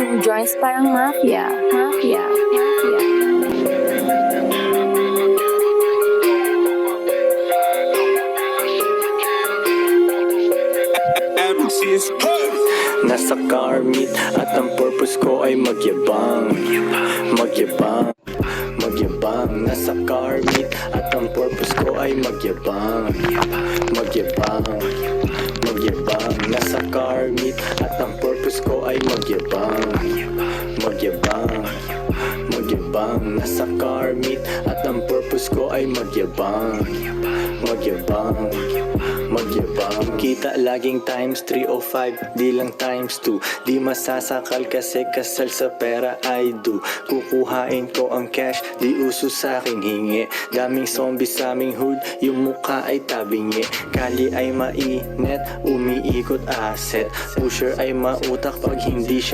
Two joints parang mafia. Nasa car meet at ang purpose ko ay magyabang. Nasa car meet at ang purpose ko ay magyabang. Nasa car meet at ang purpose ko ay magyabang. Nasa car meet at ang purpose ko ay magyabang. Kita laging times 3 o 5, di lang times 2. Di masasakal kasi kasal sa pera I do. Kukuhain ko ang cash, di uso sa aking hingi. Daming zombie sa aming hood, yung mukha ay tabingi. Kali ay mainit, umiikot asset. Pusher ay mautak pag hindi siya